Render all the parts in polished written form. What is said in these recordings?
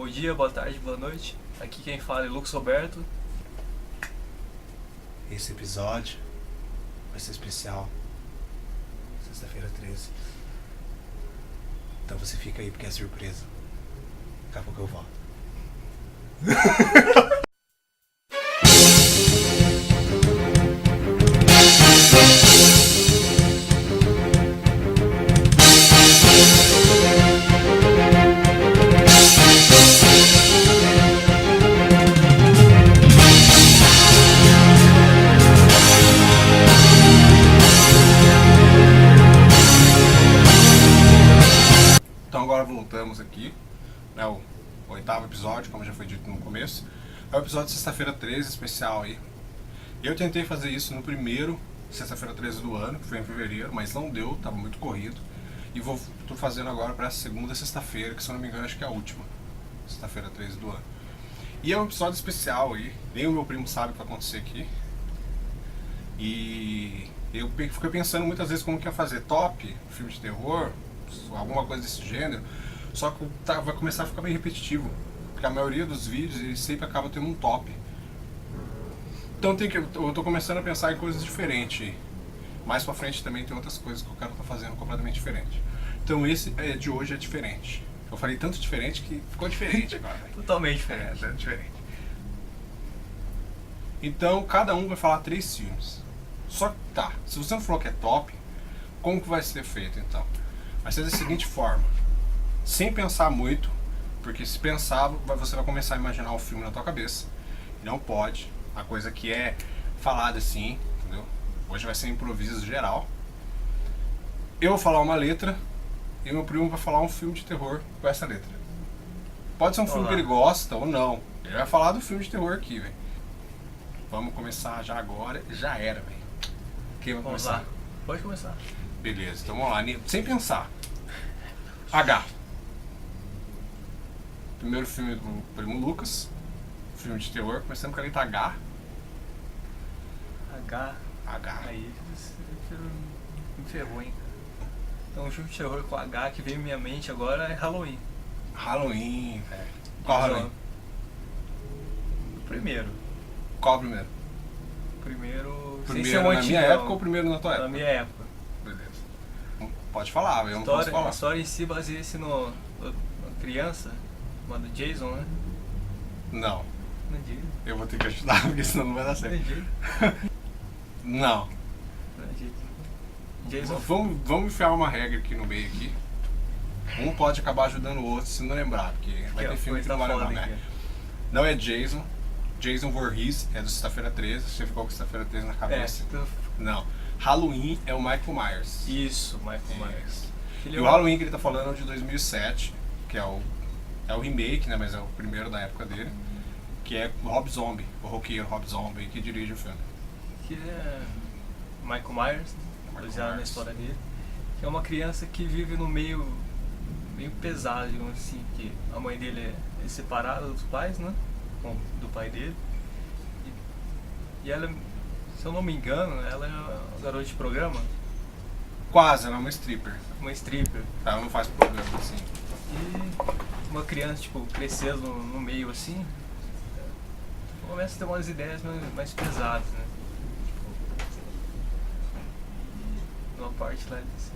Bom dia, boa tarde, boa noite. Aqui quem fala é Lucas Roberto. Esse episódio vai ser especial. Sexta-feira 13. Então você fica aí porque é surpresa. Daqui a pouco eu volto. Então agora voltamos aqui, né, o 8º episódio, como já foi dito no começo. É o episódio de sexta-feira 13, especial aí. Eu tentei fazer isso no primeiro sexta-feira 13 do ano, que foi em fevereiro, mas não deu, tava muito corrido. E tô fazendo agora para a segunda sexta-feira, que se eu não me engano acho que é a última sexta-feira 13 do ano. E é um episódio especial aí, nem o meu primo sabe o que vai acontecer aqui. E eu fiquei pensando muitas vezes como que ia fazer top, filme de terror, alguma coisa desse gênero, só que vai começar a ficar meio repetitivo, porque a maioria dos vídeos eles sempre acaba tendo um top. Então eu tô começando a pensar em coisas diferentes. Mais pra frente também tem outras coisas que eu quero estar fazendo completamente diferente. Então esse de hoje é diferente. Eu falei tanto diferente que ficou diferente agora. Totalmente diferente. É diferente. Então cada um vai falar 3 filmes. Só que tá, se você não falou que é top, como que vai ser feito então? Vai ser da seguinte forma, sem pensar muito, porque se pensar, você vai começar a imaginar o filme na tua cabeça, e não pode, a coisa que é falada assim, entendeu? Hoje vai ser improviso geral. Eu vou falar uma letra, e meu primo vai falar um filme de terror com essa letra. Pode ser um filme que ele gosta ou não, ele vai falar do filme de terror aqui, velho. Vamos começar já agora, já era, velho. Quem vai começar? Lá. Pode começar. Beleza, então vamos lá, sem pensar. H. Primeiro filme do primo Lucas, filme de terror, começando com a letra H. H. Aí você me ferrou, hein? Então o filme de terror com H que veio na minha mente agora é Halloween. Halloween, velho. Qual Halloween? O primeiro. Qual o primeiro? Primeiro na minha época ou o primeiro na tua época? Na minha época. Beleza. Pode falar, eu não posso falar. A história em si baseia-se numa criança chamada Jason, né? Não. Não é Jason. Eu vou ter que ajudar, porque senão não vai dar certo. Não é Jason. Não. Não é Jason. Vamos enfiar uma regra aqui no meio aqui. Um pode acabar ajudando o outro se não lembrar, porque vai ter filme que não vai lembrar, né? Não é Jason. Jason Voorhees é do Sexta-feira 13. Você ficou com Sexta-feira 13 na cabeça? Não. Halloween é o Michael Myers. Isso, Michael Myers. E o Halloween que ele tá falando é o de 2007, que é o remake, né? Mas é o primeiro da época dele. Que é o Rob Zombie, o roqueiro Rob Zombie, que dirige o filme. Que é Michael Myers, baseado na história dele. Que é uma criança que vive no meio pesado, digamos assim, que a mãe dele é separada dos pais, né? Do pai dele. E ela, se eu não me engano, ela é uma garota de programa. Quase, ela é uma stripper. Uma stripper. Ela não faz programa assim. E uma criança, tipo, crescendo no meio assim, começa a ter umas ideias mais pesadas, né? Tipo, uma parte lá desse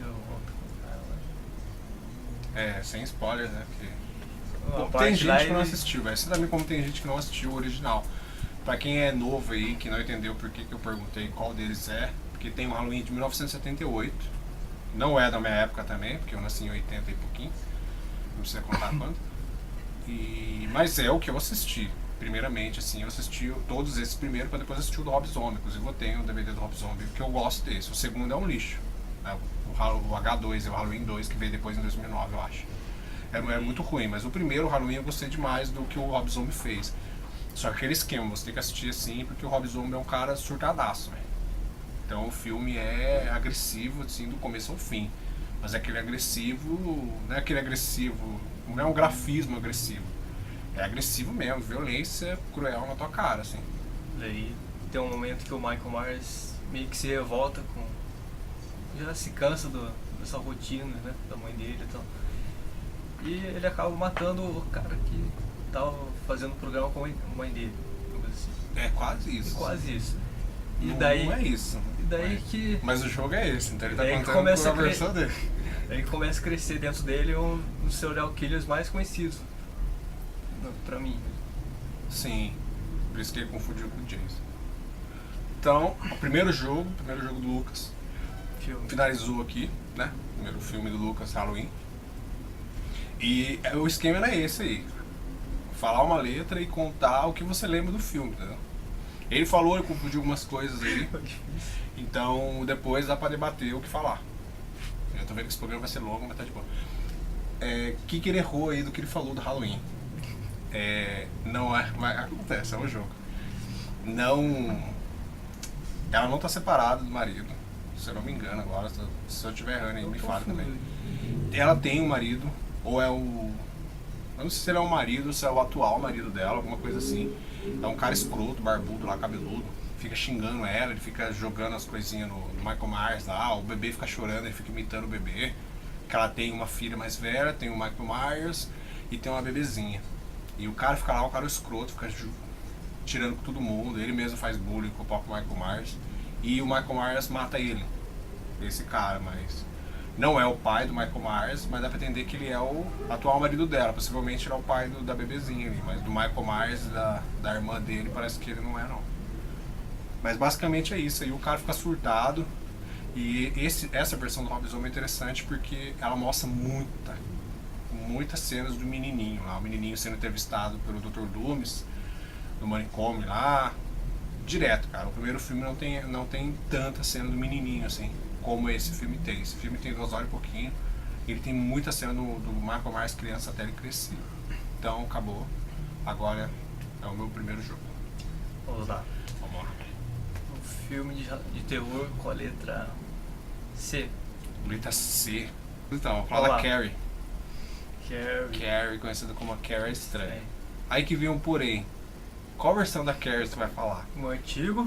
sem spoilers, né? Porque Bom, tem gente que não assistiu, velho. Você também como tem gente que não assistiu o original. Pra quem é novo aí, que não entendeu por que eu perguntei qual deles é, porque tem o Halloween de 1978. Não é da minha época também, porque eu nasci em 80 e pouquinho. Não precisa contar quando. Mas é o que eu assisti. Primeiramente, assim, eu assisti todos esses primeiro pra depois assistir o do Rob Zombie. Inclusive eu tenho o DVD do Rob Zombie, porque eu gosto desse. O segundo é um lixo, né? O H2 é o Halloween 2, que veio depois em 2009, eu acho. É muito ruim, mas o primeiro Halloween eu gostei demais do que o Rob Zombie fez. Só que aquele esquema, você tem que assistir assim, porque o Rob Zombie é um cara surtadaço, velho. Então o filme é agressivo, assim, do começo ao fim. Mas é aquele agressivo, não é aquele agressivo, não é um grafismo agressivo. É agressivo mesmo, violência cruel na tua cara, assim. Daí tem um momento que o Michael Myers meio que se revolta com... Já se cansa dessa rotina, né, da mãe dele e tal. E ele acaba matando o cara que tava fazendo um programa com a mãe dele. Assim. É quase isso. Quase isso. E não, daí, não é isso. E daí que... Mas o jogo é esse, então ele tá contando começa com a versão dele. Aí começa a crescer dentro dele um dos serial killers mais conhecidos. Pra mim. Sim. Por isso que ele confundiu com o Jason. Então, o primeiro jogo do Lucas. Filme. Finalizou aqui, né? O primeiro filme do Lucas, Halloween. E o esquema era esse aí. Falar uma letra e contar o que você lembra do filme, entendeu? Ele falou, ele confundiu algumas coisas aí. Então depois dá pra debater o que falar. Eu tô vendo que esse programa vai ser longo, mas tá de boa. O que ele errou aí do que ele falou do Halloween? Não é. Mas acontece, é um jogo. Ela não tá separada do marido. Se eu não me engano agora, se eu estiver errando aí, me fala também. Ela tem um marido, ou é o... Eu não sei se ele é o marido ou se é o atual marido dela, alguma coisa assim. É um cara escroto, barbudo lá, cabeludo. Fica xingando ela, ele fica jogando as coisinhas no Michael Myers lá. O bebê fica chorando, ele fica imitando o bebê. Que ela tem uma filha mais velha, tem o Michael Myers e tem uma bebezinha. E o cara fica lá, o cara escroto, fica tirando com todo mundo. Ele mesmo faz bullying com o próprio Michael Myers. E o Michael Myers mata ele. Esse cara, mas... Não é o pai do Michael Myers, mas dá pra entender que ele é o atual marido dela. Possivelmente ele é o pai da bebezinha ali, mas do Michael Myers e da irmã dele parece que ele não é, não. Mas basicamente é isso aí, o cara fica surtado. E essa versão do Rob Zombie é interessante porque ela mostra muitas cenas do menininho lá. O menininho sendo entrevistado pelo Dr. Loomis, no manicômio lá. Direto, cara. O primeiro filme não tem tanta cena do menininho assim como esse filme tem. Esse filme tem 2 horas e pouquinho. Ele tem muita cena do Michael Myers criança até ele crescer. Então, acabou. Agora é o meu primeiro jogo. Vamos lá. Vamos lá. Um filme de terror com a letra C. Letra C. Então, vou falar da Carrie. Carrie, conhecida como a Carrie Estranha. Aí que vem um porém. Qual versão da Carrie você vai falar? O antigo.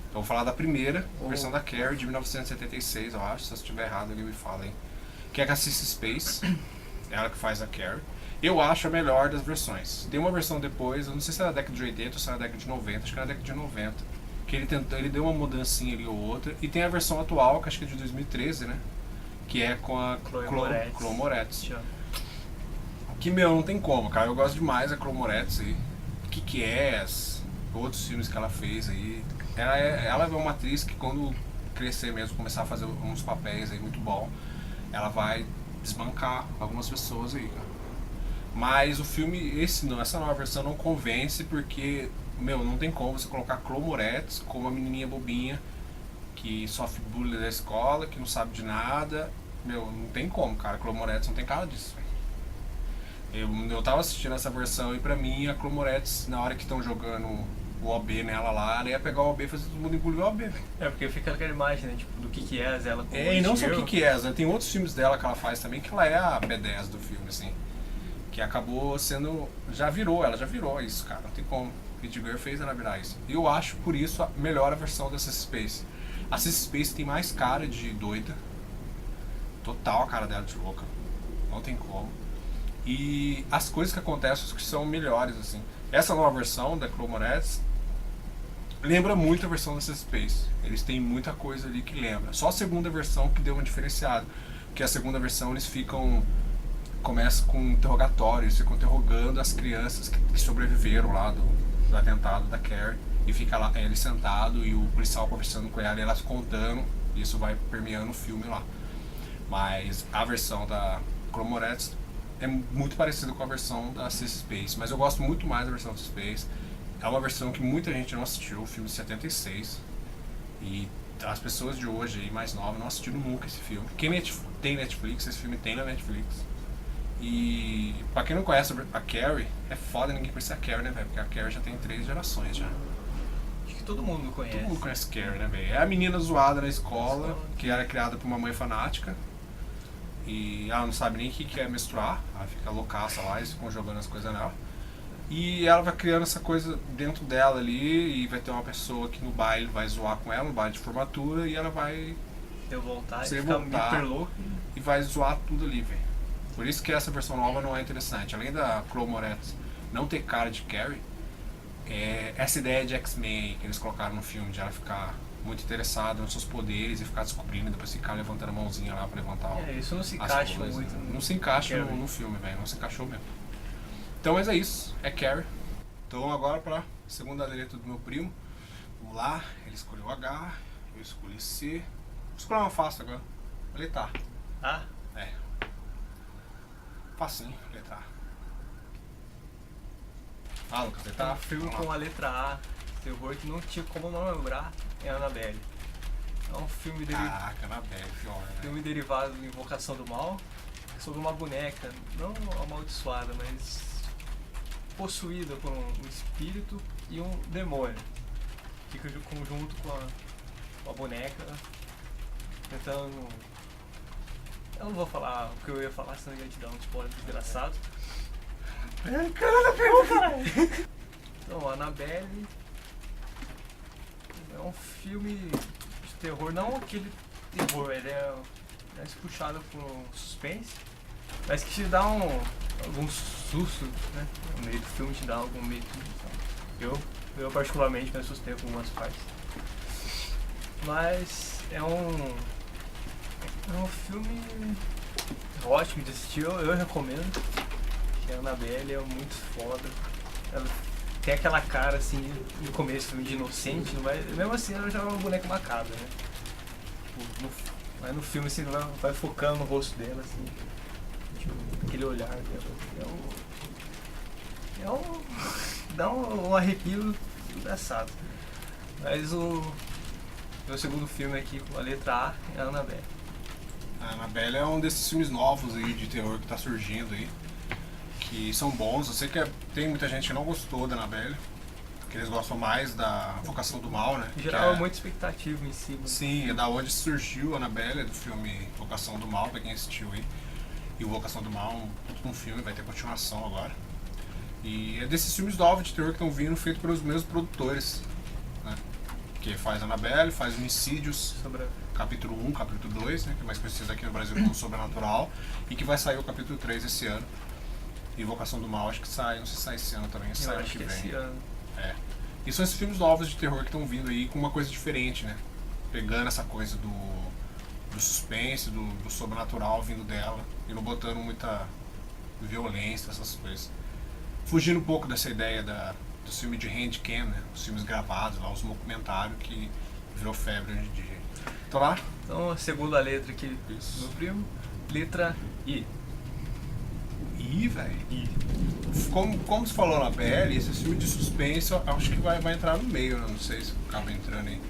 Então vou falar da primeira versão da Carrie, de 1976, eu acho. Se eu estiver errado, alguém me fala, hein. Que é com a Sissy Spacek. Ela que faz a Carrie. Eu acho a melhor das versões. Tem uma versão depois, eu não sei se é da década de 80 ou se é da década de 90, acho que é da década de 90. Que ele deu uma mudancinha ali ou outra. E tem a versão atual, que acho que é de 2013, né? Que é com a Chloe Moretz. Que, não tem como, cara. Eu gosto demais da Chloe Moretz aí. Kick-Ass, outros filmes que ela fez aí. Ela é uma atriz que quando crescer mesmo, começar a fazer uns papéis aí muito bom, ela vai desbancar algumas pessoas aí, cara. Mas o filme, essa nova versão não convence porque, não tem como você colocar Chloe Moretz como uma menininha bobinha que sofre bullying da escola, que não sabe de nada. Não tem como, cara. Chloe Moretz não tem cara disso, velho. Eu tava assistindo essa versão e pra mim a Chloe Moretz, na hora que estão jogando o OB nela lá, ela ia pegar o OB e fazer todo mundo engolir o OB, velho. Porque fica aquela imagem, né, tipo, do que é ela com e não só o que é, né? Tem outros filmes dela que ela faz também, que ela é a B10 do filme, assim. Que acabou sendo... ela já virou isso, cara. Não tem como. Pete Girl fez ela virar isso. E eu acho, por isso, melhor a versão da Sissy Spacek. A Sissy Spacek tem mais cara de doida. Total a cara dela de louca. Não tem como. E as coisas que acontecem que são melhores, assim. Essa nova versão da Chloe Moretz lembra muito a versão da Sissy Spacek. Eles têm muita coisa ali que lembra. Só a segunda versão que deu uma diferenciada. Porque a segunda versão eles começa com um interrogatório, eles ficam interrogando as crianças que sobreviveram lá do atentado da Carrie. E fica lá ele sentado e o policial conversando com ela e elas contando. E isso vai permeando o filme lá. Mas a versão da Chloe Moretz é muito parecida com a versão da Sissy Spacek, mas eu gosto muito mais da versão da Sissy Spacek. É uma versão que muita gente não assistiu, o filme de 76. E as pessoas de hoje aí, mais novas, não assistiram nunca esse filme. Quem tem Netflix, esse filme tem na Netflix. E pra quem não conhece a Carrie, é foda ninguém conhecer a Carrie, né, velho? Porque a Carrie já tem 3 gerações já. Acho que todo mundo conhece. Todo mundo conhece a Carrie, né, velho? É a menina zoada na escola, que era criada por uma mãe fanática. E ela não sabe nem o que é menstruar, ela fica loucaça lá, eles ficam jogando as coisas nela. E ela vai criando essa coisa dentro dela ali, e vai ter uma pessoa que no baile vai zoar com ela, no baile de formatura, e ela vai se revoltar hiper louca e vai zoar tudo ali, velho. Por isso que essa versão nova não é interessante. Além da Chloe Moretz não ter cara de Carrie, é essa ideia de X-Men que eles colocaram no filme, de ela ficar muito interessada nos seus poderes e ficar descobrindo e depois ficar levantando a mãozinha lá pra levantar Isso não se as encaixa coisas, muito. né? Não se encaixa no filme, velho. Não se encaixou mesmo. Então, mas é isso. É Carrie. Então, agora pra segunda letra do meu primo. Vamos lá. Ele escolheu H. Eu escolhi C. Vou escolher uma fácil agora. Letra A. Ah, É. Facinho. Letra A. Ah, Lucas, letra A. um filme Vamos lá. com a letra A, terror que não tinha como não lembrar, é Annabelle. É um filme Caraca, Annabelle, pior, né? filme derivado de Invocação do Mal, sobre uma boneca, não amaldiçoada, mas possuída por um espírito e um demônio. Fica junto com a boneca, tentando... Eu não vou falar o que eu ia falar, senão ia te dar um spoiler desgraçado. Então, Annabelle é um filme de terror, não aquele terror, ele é puxado por um suspense, mas que te dá algum susto, né? No meio do filme te dá algum medo. Eu particularmente me assustei com algumas partes. Mas é um filme ótimo de assistir, eu recomendo. Que a Annabelle é muito foda. Ela tem aquela cara assim, no começo de inocente, mas mesmo assim ela já é uma boneca macabra, né? Tipo, mas no filme assim, vai focando no rosto dela, assim, tipo, aquele olhar dela. Dá um arrepio engraçado. Mas o meu segundo filme aqui com a letra A é a Annabelle. A Annabelle é um desses filmes novos aí de terror que tá surgindo aí, que são bons. Eu sei que tem muita gente que não gostou da Annabelle, que eles gostam mais da Invocação do Mal, né? Gerava muita expectativa em cima. Sim, é da onde surgiu a Annabelle, do filme Invocação do Mal, pra quem assistiu aí. E Invocação do Mal é um filme, vai ter continuação agora. E é desses filmes novos de terror que estão vindo, feito pelos mesmos produtores, né? Que faz Annabelle, faz Insidious, capítulo 1, capítulo 2, né? Que é mais conhecido aqui no Brasil como Sobrenatural, e que vai sair o capítulo 3 esse ano. Invocação do Mal, acho que sai, não sei se sai esse ano também, sai ano que vem. Esse ano. É. E são esses filmes novos de terror que estão vindo aí com uma coisa diferente, né? Pegando essa coisa do suspense, do sobrenatural vindo dela, e não botando muita violência, essas coisas. Fugindo um pouco dessa ideia do filme de handcam, né? Os filmes gravados lá, os documentários que virou febre hoje em dia. Então lá? Então a segunda letra aqui do meu primo, letra I. I, velho. Como você falou na BL, esse filme de suspense eu acho que vai entrar no meio, né? Não sei se acaba entrando aí.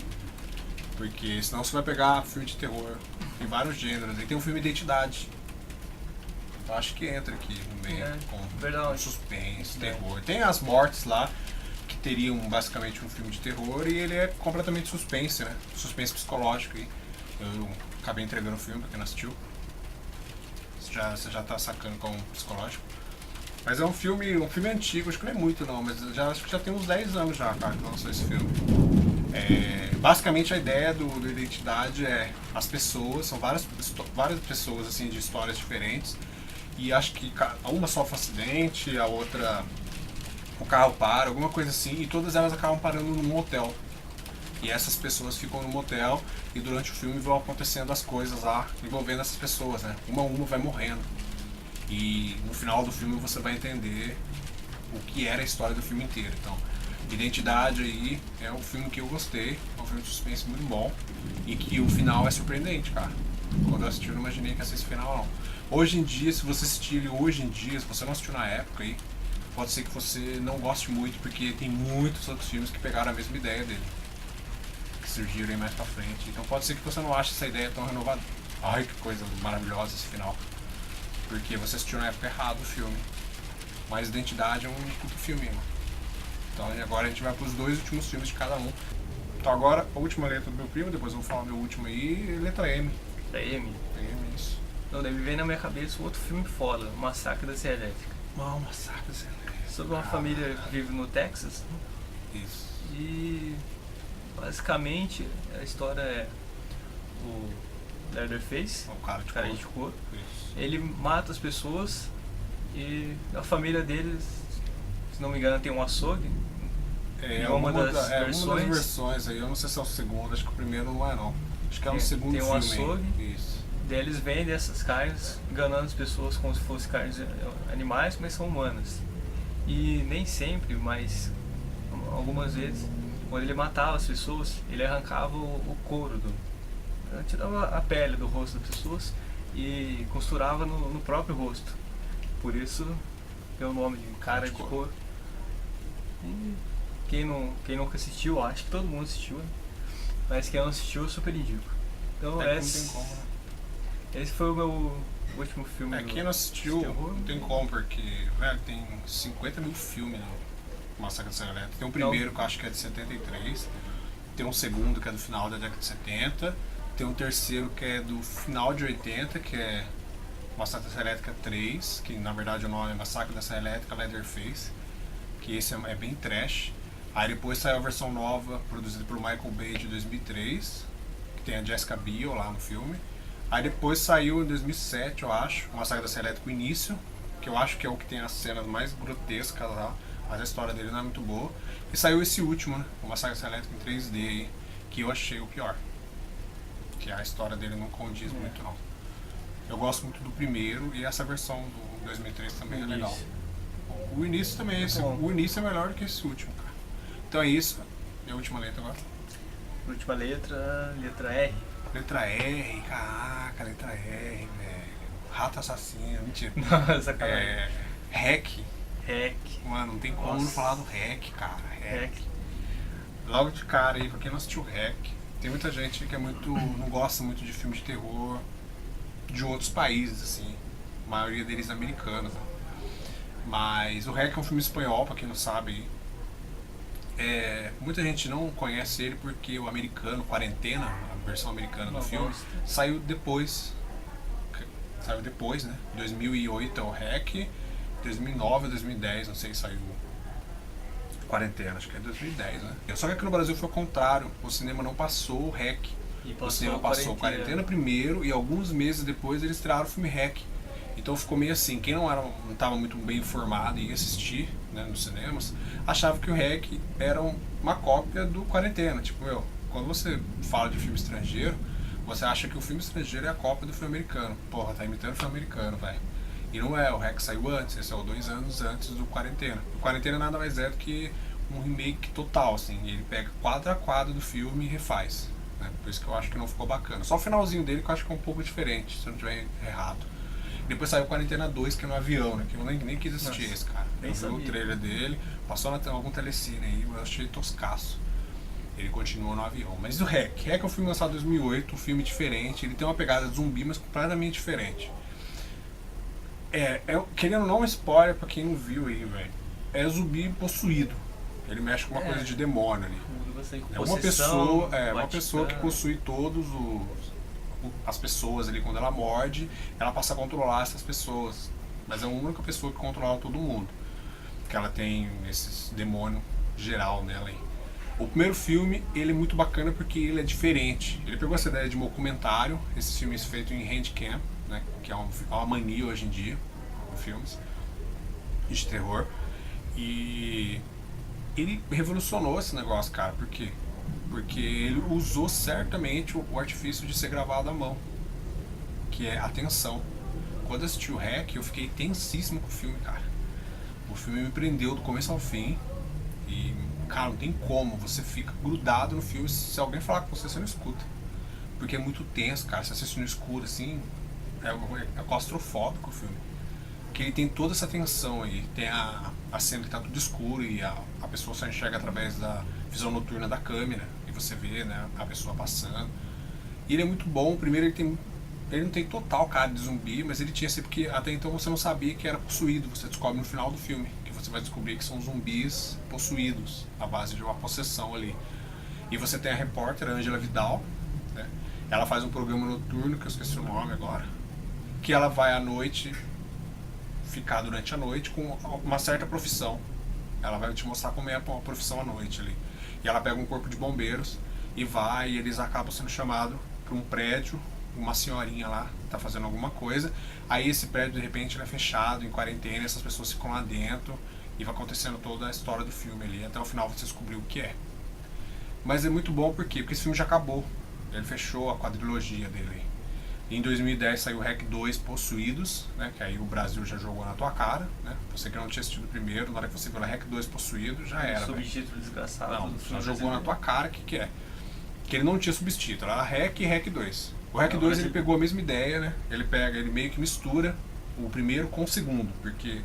Porque senão você vai pegar filme de terror em vários gêneros. E tem um filme Identidade. Eu acho que entra aqui no meio, com suspense, terror. Tem as mortes lá, que teriam basicamente um filme de terror, e ele é completamente suspense, né? Suspense psicológico aí. Eu acabei entregando o filme, pra quem não assistiu. Você já tá sacando com o psicológico. Mas é um filme antigo, acho que não é muito não, mas acho que já tem uns 10 anos já, cara, que lançou esse filme. Basicamente a ideia do Identidade é as pessoas, são várias pessoas assim de histórias diferentes, e acho que uma sofre um acidente, a outra o carro para, alguma coisa assim, e todas elas acabam parando num hotel. E essas pessoas ficam no motel e durante o filme vão acontecendo as coisas lá envolvendo essas pessoas, né? Uma a uma vai morrendo. E no final do filme você vai entender o que era a história do filme inteiro. Então, Identidade aí é um filme que eu gostei, é um filme de suspense muito bom e que o final é surpreendente, cara. Quando eu assisti eu não imaginei que ia ser esse final não. Hoje em dia, se você assistir ele hoje em dia, se você não assistiu na época aí, pode ser que você não goste muito, porque tem muitos outros filmes que pegaram a mesma ideia dele, que surgiram aí mais pra frente. Então pode ser que você não ache essa ideia tão renovada. Ai, que coisa maravilhosa esse final. Porque você assistiu na época errada o filme. Mas Identidade é um puto filme, mano. Então agora a gente vai pros dois últimos filmes de cada um. Então agora, a última letra do meu primo, depois eu vou falar o meu último aí, letra M. Letra M? M, isso. Não, deve vir na minha cabeça um outro filme foda, O Massacre da Serra Elétrica. Massacre da Serra Elétrica. Sobre uma família que vive no Texas. Isso. E basicamente a história é o Leatherface, O cara de couro. Isso. Ele mata as pessoas e a família deles se não me engano, tem um açougue. É uma das uma das versões. versões aí, eu não sei se é o segundo, acho que o primeiro não é não. Acho que é no Tem- segundo tem um filme. açougue. Aí. Isso. Daí eles vendem essas carnes, enganando as pessoas como se fossem carnes animais, mas são humanas. E nem sempre, mas algumas vezes, quando ele matava as pessoas, ele arrancava o couro, tirava a pele do rosto das pessoas e costurava no próprio rosto. Por isso tem o nome de cara de couro. E quem nunca assistiu, acho que todo mundo assistiu, né? Mas quem não assistiu, eu super indico. Então Até que não tem como, né? esse foi o meu último filme. Quem não assistiu, de terror, não tem como, porque, velho, tem 50 mil filmes no Massacre da Serra Elétrica. Tem um primeiro que eu acho que é de 73, tem um segundo que é do final da década de 70, tem um terceiro que é do final de 80, que é Massacre da Serra Elétrica 3, que na verdade o nome é Massacre da Serra Elétrica Leatherface, que esse é bem trash. Aí depois saiu a versão nova, produzida pelo Michael Bay de 2003, que tem a Jessica Biel lá no filme. Aí depois saiu em 2007, eu acho, o Massacre da Serra Elétrica, o início, que eu acho que é o que tem as cenas mais grotescas lá, mas a história dele não é muito boa. E saiu esse último, né, o Massacre da Serra Elétrica em 3D aí, que eu achei o pior. Que a história dele não condiz muito não. Eu gosto muito do primeiro e essa versão do 2003 também é legal. O início também, o início é melhor do que esse último, cara. Então é isso, minha última letra agora. Última letra, letra R. Letra R, caraca, letra R, velho. Rato assassino, mentira. Nossa, sacanagem. REC. REC. Mano, não tem como não falar do REC, cara. REC. Logo de cara aí, pra quem não assistiu REC, tem muita gente que não gosta muito de filme de terror de outros países, assim. A maioria deles americanos, né? Mas o REC é um filme espanhol, pra quem não sabe. Muita gente não conhece ele porque o americano, Quarentena, a versão americana do filme, saiu depois. Saiu depois, né? 2008 é o REC, 2009 ou 2010, não sei, saiu Quarentena, acho que é 2010, né? Só que aqui no Brasil foi o contrário, o cinema não passou o REC. O cinema passou Quarentena primeiro e alguns meses depois eles tiraram o filme REC. Então ficou meio assim, quem não estava muito bem informado e ia assistir, né, nos cinemas, achava que o REC era uma cópia do Quarentena. Tipo, quando você fala de filme estrangeiro, você acha que o filme estrangeiro é a cópia do filme americano. Porra, tá imitando o filme americano, velho. E não é, o REC saiu antes, ele saiu 2 anos antes do Quarentena. O Quarentena nada mais é do que um remake total, assim, ele pega quadro a quadro do filme e refaz, né? Por isso que eu acho que não ficou bacana. Só o finalzinho dele que eu acho que é um pouco diferente, se eu não tiver errado. Depois saiu o Quarentena 2, que é no avião, né? Que eu nem quis assistir esse, cara. Eu vi o trailer dele, passou algum telecine aí, eu achei toscaço. Ele continua no avião. Mas o REC. REC é um filme lançado em 2008, um filme diferente. Ele tem uma pegada de zumbi, mas completamente diferente. Querendo não spoiler pra quem não viu aí, velho. É zumbi possuído. Ele mexe com uma coisa de demônio ali. É uma pessoa que possui todos as pessoas ali. Quando ela morde, ela passa a controlar essas pessoas. Mas é a única pessoa que controla todo mundo. Que ela tem esse demônio geral nela aí. O primeiro filme, ele é muito bacana porque ele é diferente. Ele pegou essa ideia de um documentário, esses filmes feitos em handcam, né, que é uma mania hoje em dia, em filmes de terror. E ele revolucionou esse negócio, cara. Por quê? Porque ele usou certamente o artifício de ser gravado à mão, que é a tensão. Quando eu assisti o REC, eu fiquei tensíssimo com o filme, cara. O filme me prendeu do começo ao fim. E, cara, não tem como. Você fica grudado no filme. Se alguém falar com você, você não escuta. Porque é muito tenso, cara. Você assiste no escuro, assim, é claustrofóbico o filme. Porque ele tem toda essa tensão aí. Tem a cena que tá tudo escuro e a pessoa só enxerga através da visão noturna da câmera. E você vê, né, a pessoa passando. E ele é muito bom. Primeiro, ele não tem total cara de zumbi, mas ele tinha assim, porque até então você não sabia que era possuído. Você descobre no final do filme, que você vai descobrir que são zumbis possuídos, à base de uma possessão ali. E você tem a repórter, a Angela Vidal, né? Ela faz um programa noturno, que eu esqueci o nome agora, que ela vai à noite, ficar durante a noite com uma certa profissão. Ela vai te mostrar como é a profissão à noite ali. E ela pega um corpo de bombeiros e vai, e eles acabam sendo chamados para um prédio. Uma senhorinha lá tá fazendo alguma coisa, aí esse prédio de repente ele é fechado, em quarentena, essas pessoas ficam lá dentro E vai acontecendo toda a história do filme ali, até o final você descobrir o que é. Mas é muito bom por quê? Porque esse filme já acabou. Ele fechou a quadrilogia dele. Em 2010 saiu o REC 2 Possuídos, né? Que aí o Brasil já jogou na tua cara, né? Você que não tinha assistido o primeiro, na hora que você viu o REC 2 Possuído, já era. Subtítulo desgraçado. Não, já jogou na tua cara o que é. Que ele não tinha subtítulo, era REC e REC 2. O REC 2 ele pegou a mesma ideia, né? Ele meio que mistura o primeiro com o segundo, porque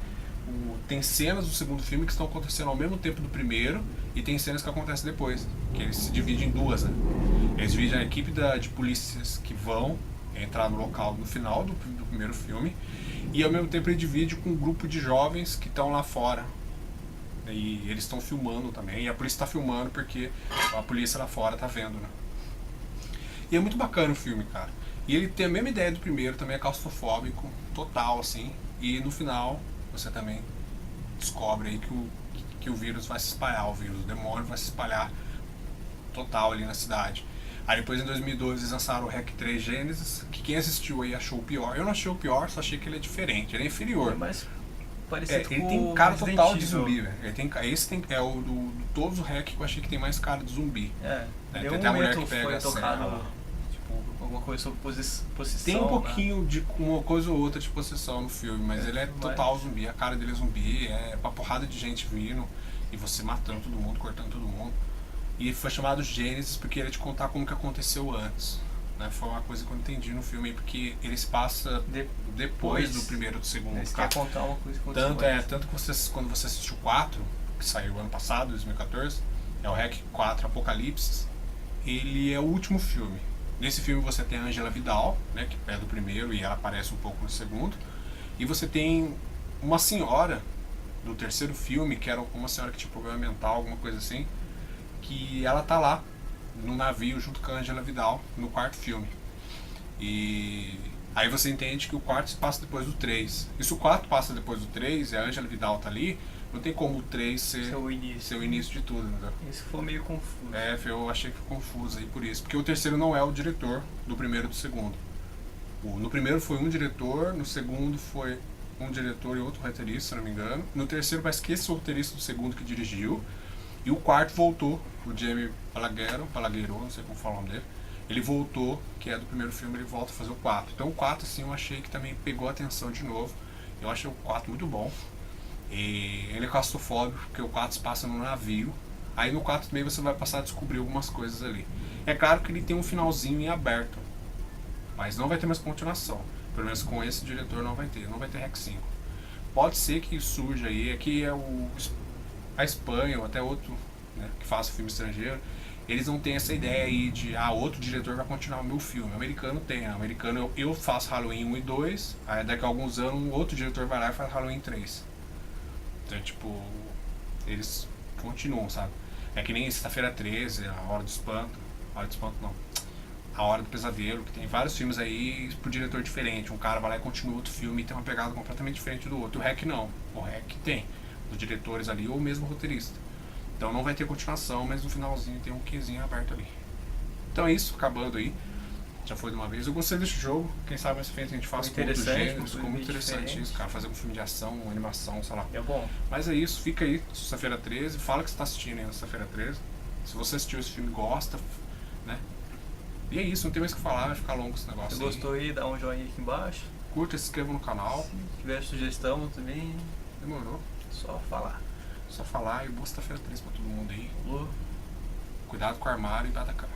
tem cenas do segundo filme que estão acontecendo ao mesmo tempo do primeiro e tem cenas que acontecem depois, que eles se dividem em duas, né? Eles dividem a equipe de polícias que vão entrar no local no final do primeiro filme e ao mesmo tempo ele divide com um grupo de jovens que estão lá fora. E eles estão filmando também, e a polícia está filmando porque a polícia lá fora tá vendo, né? E é muito bacana o filme, cara. E ele tem a mesma ideia do primeiro, também é claustrofóbico, total, assim. E no final, você também descobre aí que o vírus vai se espalhar, o demônio vai se espalhar total ali na cidade. Aí depois em 2012 eles lançaram o REC 3 Genesis, que quem assistiu aí achou o pior. Eu não achei o pior, só achei que ele é diferente, ele é inferior. É mais parecido ele com tem cara Resident total Evil. de zumbi, velho. É o do todos os REC que eu achei que tem mais cara de zumbi. Tem até a mulher que momento pega foi a tocado, cela. tipo, alguma coisa sobre possessão. Tem um né? pouquinho de uma coisa ou outra de possessão no filme, mas ele é mas- total zumbi, a cara dele é zumbi, é uma porrada de gente vindo e você matando todo mundo, cortando todo mundo. E foi chamado Gênesis porque ele ia te contar como que aconteceu antes. Né? Foi uma coisa que eu entendi no filme, porque ele se passa depois do primeiro e do segundo. Você quer contar uma coisa que aconteceu Tanto que quando você assistiu o 4, que saiu ano passado, 2014, é o REC 4 Apocalipse, ele é o último filme. Nesse filme você tem a Angela Vidal, né, que é do primeiro e ela aparece um pouco no segundo. E você tem uma senhora do terceiro filme, que era uma senhora que tinha problema mental, alguma coisa assim, que ela tá lá no navio junto com a Angela Vidal no quarto filme. E aí você entende que o quarto se passa depois do 3. E se o 4 passa depois do 3 e a Angela Vidal tá ali, não tem como o 3 ser o início de tudo, entendeu? Isso foi meio confuso. Eu achei que ficou confuso aí por isso. Porque o terceiro não é o diretor do primeiro e do segundo. No primeiro foi um diretor, no segundo foi um diretor e outro roteirista, se não me engano. No terceiro parece que esse roteirista do segundo que dirigiu. E o quarto voltou, o Jamie Palagheiro, não sei como falar o nome dele. Ele voltou, que é do primeiro filme, ele volta a fazer o 4. Então o 4, assim, eu achei que também pegou a atenção de novo. Eu achei o 4 muito bom. E ele é claustrofóbico, porque o 4 se passa no navio. Aí no 4 também você vai passar a descobrir algumas coisas ali. É claro que ele tem um finalzinho em aberto, mas não vai ter mais continuação. Pelo menos com esse diretor não vai ter REC 5. Pode ser que surja aí, aqui é a Espanha ou até outro, né, que faça filme estrangeiro, eles não têm essa ideia aí de outro diretor vai continuar o meu filme. O americano tem, né? O americano eu faço Halloween 1 e 2, aí daqui a alguns anos um outro diretor vai lá e faz Halloween 3. Então tipo, eles continuam, sabe? É que nem Sexta-feira 13, A Hora do Espanto não, A Hora do Pesadelo, que tem vários filmes aí pro diretor diferente. Um cara vai lá e continua outro filme e tem uma pegada completamente diferente do outro. O REC não, o REC tem os diretores ali ou mesmo o roteirista. Então não vai ter continuação, mas no finalzinho tem um quezinho aberto ali. Então é isso, acabando aí. Já foi de uma vez. Eu gostei desse jogo. Quem sabe mais frente a gente faz com outros gêneros. Ficou muito interessante isso, cara. Fazer um filme de ação, uma animação, sei lá. É bom. Mas é isso, fica aí, Sexta-feira 13. Fala que você tá assistindo aí na Sexta-feira 13. Se você assistiu esse filme, gosta, né? E é isso, não tem mais o que falar, vai ficar longo esse negócio. Se gostou aí, dá um joinha aqui embaixo. Curta, se inscreva no canal. Se tiver sugestão também, Demorou. só falar. Só falar e boa Sexta-feira 13 pra todo mundo aí. Falou. Cuidado com o armário e bata a cara.